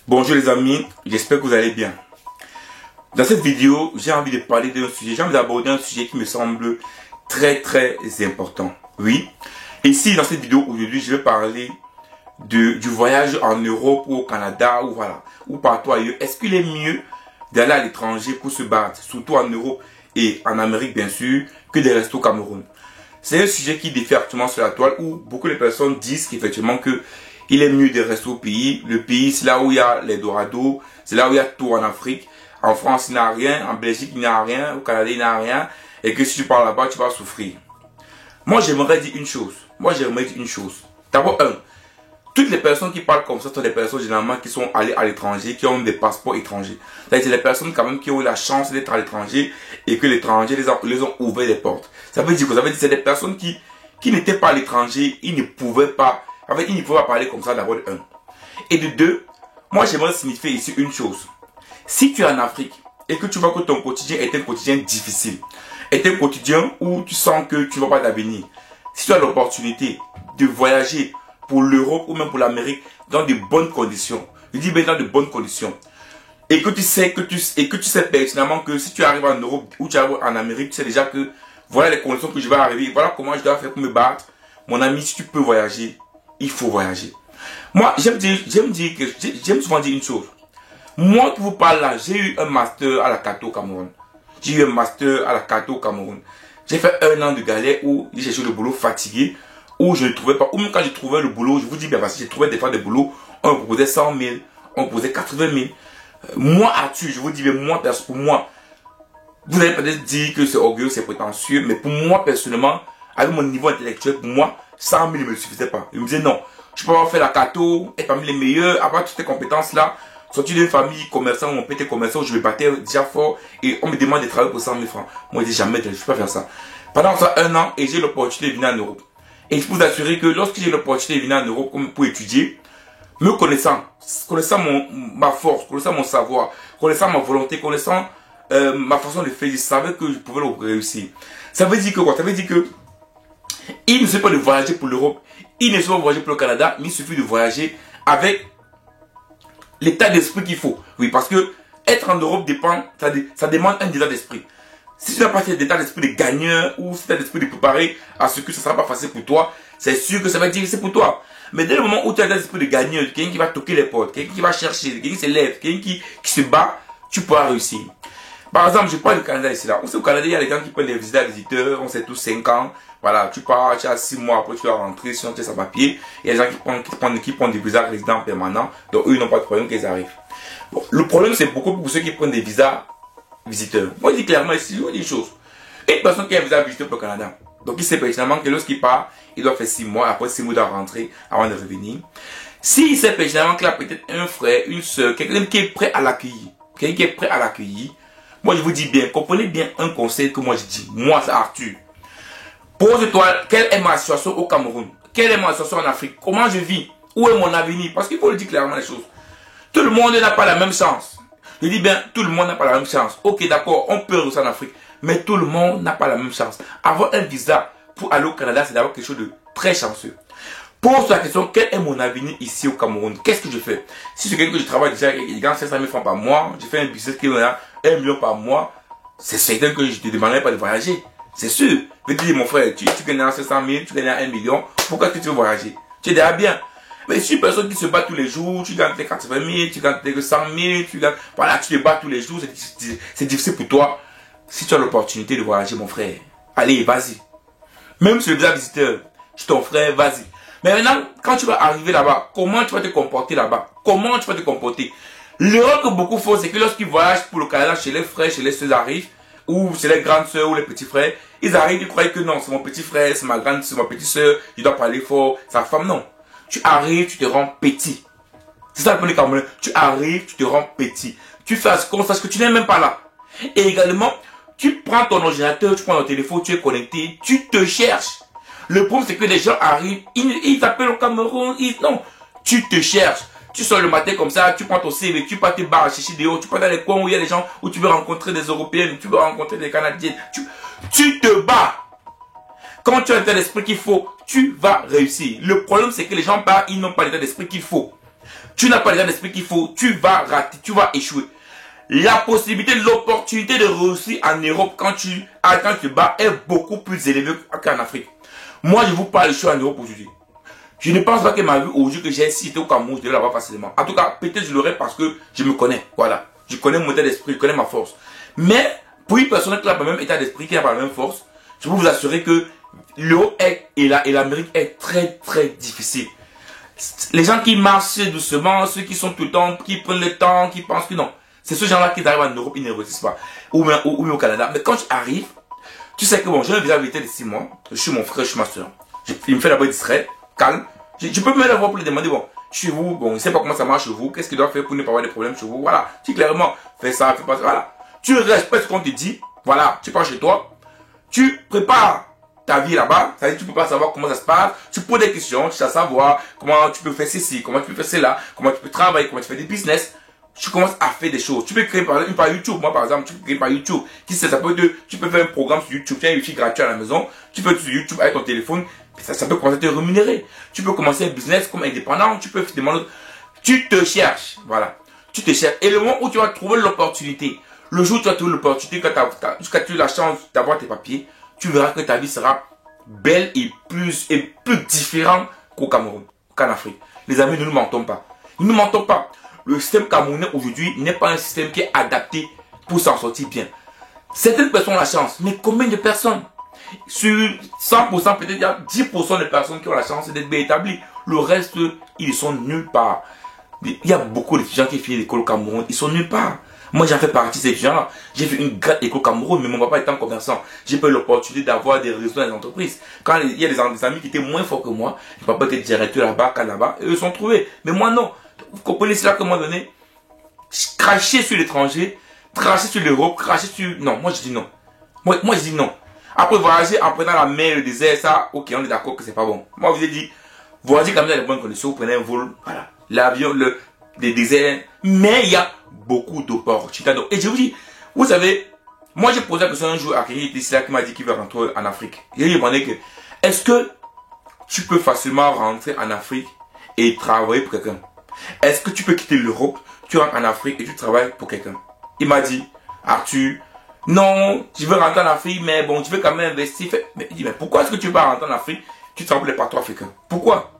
Bonjour les amis, j'espère que vous allez bien. Dans cette vidéo, j'ai envie de parler d'un sujet, j'ai envie d'aborder un sujet qui me semble très important. Oui, ici dans cette vidéo aujourd'hui, je vais parler du voyage en Europe ou au Canada ou voilà, ou partout ailleurs. Est-ce qu'il est mieux d'aller à l'étranger pour se battre, surtout en Europe et en Amérique bien sûr, que de rester au Cameroun? C'est un sujet qui défie actuellement sur la toile où beaucoup de personnes disent qu'effectivement que il est mieux de rester au pays. Le pays, c'est là où il y a les Dorado, c'est là où il y a tout en Afrique. En France, il n'y a rien. En Belgique, il n'y a rien. Au Canada, il n'y a rien. Et que si tu pars là-bas, tu vas souffrir. Moi, j'aimerais dire une chose. D'abord, toutes les personnes qui parlent comme ça sont des personnes généralement qui sont allées à l'étranger, qui ont des passeports étrangers. C'est les personnes quand même qui ont eu la chance d'être à l'étranger et que l'étranger les ont ouvert des portes. Ça veut dire quoi? Ça veut dire que c'est des personnes qui n'étaient pas à l'étranger, ils ne pouvaient pas parler comme ça d'abord de un. Et de deux, moi j'aimerais signifier ici une chose. Si tu es en Afrique et que tu vois que ton quotidien est un quotidien difficile, est un quotidien où tu sens que tu ne vas pas d'avenir, si tu as l'opportunité de voyager pour l'Europe ou même pour l'Amérique dans de bonnes conditions, je dis bien dans de bonnes conditions, et que tu sais pertinemment que si tu arrives en Europe ou tu arrives en Amérique, tu sais déjà que voilà les conditions que je vais arriver, voilà comment je dois faire pour me battre. Mon ami, si tu peux voyager, il faut voyager. Moi, j'aime souvent dire une chose. Moi qui vous parle là, j'ai eu un master à la Cato au Cameroun. J'ai fait 1 an de galère où j'ai cherché le boulot fatigué, où je ne trouvais pas, ou même quand je trouvais le boulot, je vous dis bien parce que j'ai trouvé des fois des boulots, on me proposait 100 000, on me proposait 80 000. Moi, je vous dis bien, pour moi, vous allez peut-être dire que c'est orgueilleux, c'est prétentieux, mais pour moi, personnellement, avec mon niveau intellectuel, pour moi, 100 000 ne me suffisait pas. Je me disais non, je peux avoir fait la Cato, être parmi les meilleurs, avoir toutes ces compétences-là, sortir d'une famille commerçante, mon père était commerçant, je me battais déjà fort, et on me demande de travailler pour 100 000 francs. Moi, je dis jamais, je ne peux pas faire ça. Pendant ça, 1 an, et j'ai l'opportunité de venir en Europe. Et je peux vous assurer que lorsque j'ai l'opportunité de venir en Europe pour étudier, me connaissant ma force, connaissant mon savoir, connaissant ma volonté, connaissant ma façon de faire, je savais que je pouvais le réussir. Ça veut dire que quoi? Ça veut dire que il ne suffit pas de voyager pour l'Europe, il ne suffit pas de voyager pour le Canada, mais il suffit de voyager avec l'état d'esprit qu'il faut. Oui, parce que être en Europe ça demande un état d'esprit. Si tu n'as pas cet état d'esprit de gagneur ou cet état d'esprit de préparer à ce que ce ne sera pas facile pour toi, c'est sûr que ça va être difficile pour toi. Mais dès le moment où tu as l'état d'esprit de gagneur, quelqu'un qui va toquer les portes, quelqu'un qui va chercher, quelqu'un qui se lève, quelqu'un qui se bat, tu pourras réussir. Par exemple, je parle du Canada ici là. On sait au Canada, il y a des gens qui prennent des visas visiteurs, on sait tous 5 ans. Voilà, tu pars, tu as 6 mois, après tu vas rentrer, si on tient sans papier. Il y a des gens qui prennent des visas résidents permanents, donc eux ils n'ont pas de problème qu'ils arrivent. Bon, le problème c'est beaucoup pour ceux qui prennent des visas visiteurs. Moi je dis clairement ici, je vous dis une chose. Une personne qui a un visa visiteur pour le Canada, donc il sait pertinemment que lorsqu'il part, il doit faire 6 mois, après 6 mois il doit rentrer avant de revenir. S'il sait pertinemment qu'il a peut-être un frère, une soeur, quelqu'un qui est prêt à l'accueillir, moi je vous dis bien, comprenez bien un conseil que moi je dis. Moi c'est Arthur. Pose-toi, quelle est ma situation au Cameroun? Quelle est ma situation en Afrique? Comment je vis? Où est mon avenir? Parce qu'il faut le dire clairement les choses. Tout le monde n'a pas la même chance. Je dis bien, tout le monde n'a pas la même chance. Ok, d'accord, on peut réussir en Afrique, mais tout le monde n'a pas la même chance. Avoir un visa pour aller au Canada, c'est d'avoir quelque chose de très chanceux. Pose-toi la question, quel est mon avenir ici au Cameroun? Qu'est-ce que je fais? Si c'est quelqu'un que je travaille déjà, il gagne 500 000 francs par mois, je fais un business qui est à 1 million par mois, c'est certain que je ne te demanderai pas de voyager. C'est sûr. Je vais te dire, mon frère, tu gagnes à 500 000, tu gagnes à 1 million, pourquoi est-ce que tu veux voyager? Tu es déjà bien. Mais si une personne qui se bat tous les jours, tu gagnes tes 80 000, tu gagnes tes 100 000, voilà, tu te bats tous les jours, c'est difficile pour toi. Si tu as l'opportunité de voyager, mon frère, allez, vas-y. Même sur le visa visiteur, je suis ton frère, vas-y. Mais maintenant, quand tu vas arriver là-bas, comment tu vas te comporter là-bas? Comment tu vas te comporter? L'erreur que beaucoup font, c'est que lorsqu'ils voyagent pour le Canada, chez les frères, chez les sœurs arrivent, ou c'est les grandes sœurs ou les petits frères, ils arrivent, ils croient que non, c'est mon petit frère, c'est ma grande, c'est ma petite sœur, il doit parler fort, sa femme, non. Tu arrives, tu te rends petit. C'est ça le premier Camerounais. Tu arrives, tu te rends petit. Tu fais ce qu'on sache que tu n'es même pas là. Et également, tu prends ton ordinateur, tu prends ton téléphone, tu es connecté, tu te cherches. Le problème, c'est que les gens arrivent, ils t'appellent au Cameroun, non, tu te cherches. Tu sors le matin comme ça, tu prends ton CV, tu pars te barres à chercher dehors, tu pars dans les coins où il y a des gens, où tu veux rencontrer des Européennes, tu veux rencontrer des Canadiennes. Tu te bats. Quand tu as l'état d'esprit qu'il faut, tu vas réussir. Le problème, c'est que les gens partent, ils n'ont pas l'état d'esprit qu'il faut. tu n'as pas l'état d'esprit qu'il faut, tu vas rater, tu vas échouer. La possibilité, l'opportunité de réussir en Europe quand tu te bats est beaucoup plus élevée qu'en Afrique. Moi, je vous parle, je suis en Europe aujourd'hui. Je ne pense pas que ma vie aujourd'hui que j'ai cité au Cameroun, je devrais l'avoir facilement. En tout cas, peut-être je l'aurais parce que je me connais. Voilà. Je connais mon état d'esprit, je connais ma force. Mais, pour une personne qui n'a pas le même état d'esprit, qui n'a pas la même force, je peux vous assurer que l'Europe et l'Amérique est très, très difficile. Les gens qui marchent doucement, ceux qui sont tout le temps, qui prennent le temps, qui pensent que non. C'est ce genre-là qui arrivent en Europe, ils ne réussissent pas. Ou au Canada. Mais quand tu arrives, tu sais que bon, j'ai un visa de 6 mois. Je suis mon frère, je suis ma soeur. Il me fait d'abord discret, calme. Je peux même l'avoir pour lui demander, bon, chez vous, bon, je ne sais pas comment ça marche chez vous. Qu'est-ce qu'il doit faire pour ne pas avoir de problèmes chez vous? Voilà. Tu clairement, fais ça, fais pas ça. Voilà. Tu respectes ce qu'on te dit. Voilà. Tu pars chez toi. Tu prépares ta vie là-bas. Ça veut dire, tu peux pas savoir comment ça se passe. Tu poses des questions. Tu sais savoir comment tu peux faire ceci, comment tu peux faire cela, comment tu peux travailler, comment tu fais des business. Tu commences à faire des choses. Tu peux créer par exemple par YouTube. Moi, par exemple, tu peux créer par YouTube. Qui sait, ça peut être, tu peux faire un programme sur YouTube. Tu as un wifi gratuit à la maison. Tu peux être sur YouTube avec ton téléphone. Ça peut commencer à te rémunérer. Tu peux commencer un business comme indépendant. Tu peux demander. Tu te cherches. Voilà. Tu te cherches. Et le moment où tu vas trouver l'opportunité, le jour où tu vas trouver l'opportunité, quand tu as la chance d'avoir tes papiers, tu verras que ta vie sera belle et plus différente qu'au Cameroun, qu'en Afrique. Les amis, nous ne mentons pas. Nous ne mentons pas. Le système camerounais aujourd'hui n'est pas un système qui est adapté pour s'en sortir bien. Certaines personnes ont la chance, mais combien de personnes? Sur 100%, peut-être il y a 10% de personnes qui ont la chance d'être bien établies. Le reste, ils sont nulle part. Il y a beaucoup d'étudiants qui finissent l'école au Cameroun, ils sont nulle part. Moi, j'en fais partie de ces étudiants-là. J'ai fait une grande école au Cameroun, mais mon papa étant commerçant, j'ai pas eu l'opportunité d'avoir des réseaux dans les entreprises. Quand il y a des amis qui étaient moins forts que moi, mon papa était directeur là-bas, là-bas, et eux sont trouvés. Mais moi, non. Vous comprenez cela qu'à un moment donné, cracher sur l'étranger, cracher sur l'Europe, cracher sur... Non, moi je dis non. Moi je dis non. Après voyager en prenant la mer, le désert, ça, ok, on est d'accord que c'est pas bon. Moi, je vous ai dit, voyager quand même dans les bonnes conditions, vous prenez un vol, voilà. L'avion, les déserts, mais il y a beaucoup d'opportunités. Et je vous dis, vous savez, moi j'ai posé la question un jour à quelqu'un ici là qui m'a dit qu'il veut rentrer en Afrique. Et il m'a demandé que, est-ce que tu peux facilement rentrer en Afrique et travailler pour quelqu'un? Est-ce que tu peux quitter l'Europe, tu rentres en Afrique et tu travailles pour quelqu'un? Il m'a dit, Arthur, non, je veux rentrer en Afrique, mais bon, je veux quand même investir. Mais il dit, mais pourquoi est-ce que tu veux pas rentrer en Afrique, tu travailles pour les patrons africains? Pourquoi?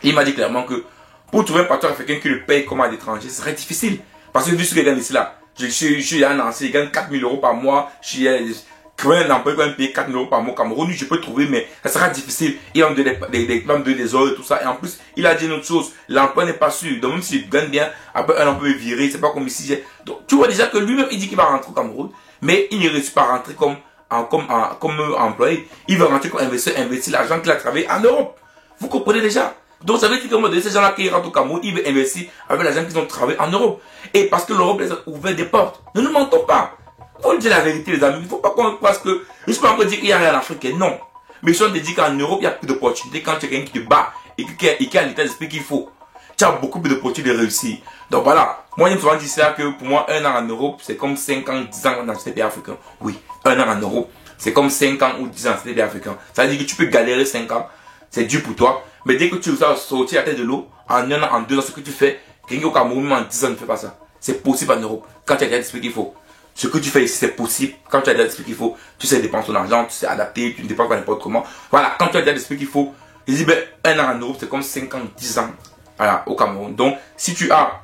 Il m'a dit clairement que pour trouver un patron africain qui le paye comme à l'étranger, ce serait difficile. Parce que vu ce que je gagne ici là, je suis un ancien, je gagne 4 000 € par mois, je suis un employé qui va me payer 4 000 € par mois au Cameroun, je peux trouver, mais ça sera difficile. Il va me donner des ordres et tout ça. Et en plus, il a dit une autre chose, l'emploi n'est pas sûr. Donc même s'il gagne bien, après un an peut me virer, c'est pas comme ici. Donc tu vois déjà que lui-même, il dit qu'il va rentrer au Cameroun, mais il ne réussit pas à rentrer comme employé. Il va rentrer comme investir l'argent qu'il a travaillé en Europe. Vous comprenez déjà? Donc ça veut dire que ces gens-là qui rentrent au Cameroun, ils veulent investir avec l'argent qu'ils ont travaillé en Europe. Et parce que l'Europe les a ouvert des portes. Ne nous mentons pas. Il faut dire la vérité, les amis. Il ne faut pas qu'on pense que... Je ne suis pas encore dire qu'il n'y a rien en Afrique. Non. Mais je suis dit qu'en Europe, il y a plus d'opportunités quand tu es quelqu'un qui te bat et qui a l'état d'esprit qu'il faut. Tu as beaucoup plus d'opportunités de réussir. Donc voilà. Moi, je me souvent dit ça que pour moi, 1 an en Europe, c'est comme 5 ans, 10 ans dans ces pays africains. Oui. 1 an en Europe, c'est comme 5 ans ou 10 ans dans ces pays africains. Ça veut dire que tu peux galérer 5 ans. C'est dur pour toi. Mais dès que tu veux sortir la tête de l'eau, en 1 an, en 2 ans, ce que tu fais, quelqu'un au Cameroun, en 10 ans ne fait pas ça. C'est possible en Europe. Quand tu as l'état d'esprit qu'il faut. Ce que tu fais ici, c'est possible. Quand tu as l'état d'esprit qu'il faut, tu sais dépenser ton argent, tu sais adapter, tu ne dépenses pas n'importe comment. Voilà, quand tu as l'état d'esprit qu'il faut, je dis, ben, 1 an en Europe, c'est comme 5 ans, 10 ans, voilà, au Cameroun. Donc, si tu as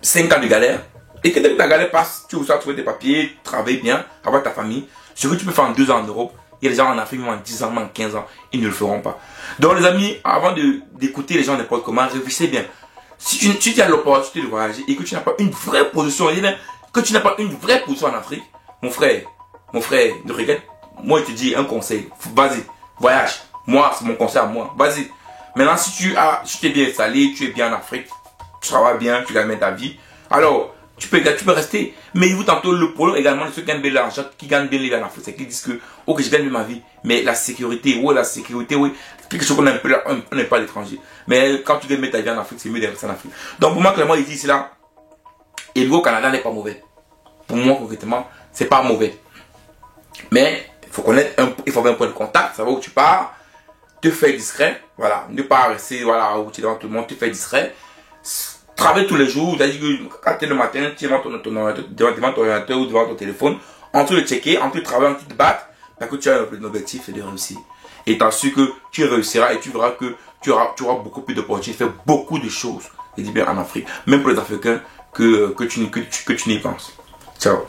5 ans de galère, et que dès que ta galère passe, tu vas trouver tes papiers, travailler bien, avoir ta famille, ce que tu peux faire en 2 ans en Europe, il y a des gens en Afrique, même en 10 ans, même en 15 ans, ils ne le feront pas. Donc les amis, avant d'écouter les gens n'importe comment, réfléchissez bien. Si tu as l'opportunité de voyager et que tu n'as pas une vraie position, que tu n'as pas une vraie position en Afrique, mon frère, ne regrette. Moi, je te dis un conseil, vas-y, voyage. Moi, c'est mon conseil à moi, vas-y. Maintenant, si tu t'es bien installé, tu es bien en Afrique, tu travailles bien, tu gagnes ta vie, alors, tu peux rester. Mais vous, tantôt, le problème également de ceux qui gagnent bien l'argent, qui gagnent bien les en Afrique, c'est qu'ils disent que, ok, je gagne bien ma vie, mais la sécurité, oui, quelque chose qu'on n'aime pas à l'étranger. Mais quand tu gagnes bien ta vie en Afrique, c'est mieux de rester en Afrique. Donc, pour moi, clairement, il dit ici là, et le au Canada n'est pas mauvais. Pour moi, concrètement, c'est pas mauvais. Mais, il faut avoir un point de contact, savoir où tu pars, te faire discret, voilà, ne pas rester, voilà, où tu es devant tout le monde, te faire discret. Travaille tous les jours, c'est-à-dire que quand tu es le matin, tu es devant ton ordinateur ou devant ton téléphone, en train de checker, en train de travailler, en train de te battre, parce que tu as un objectif de réussir. Et t'assures que tu réussiras et tu verras que tu auras beaucoup plus d'opportunités, faire beaucoup de choses, je dis bien en Afrique, même pour les Africains, que tu n'y penses. Ciao.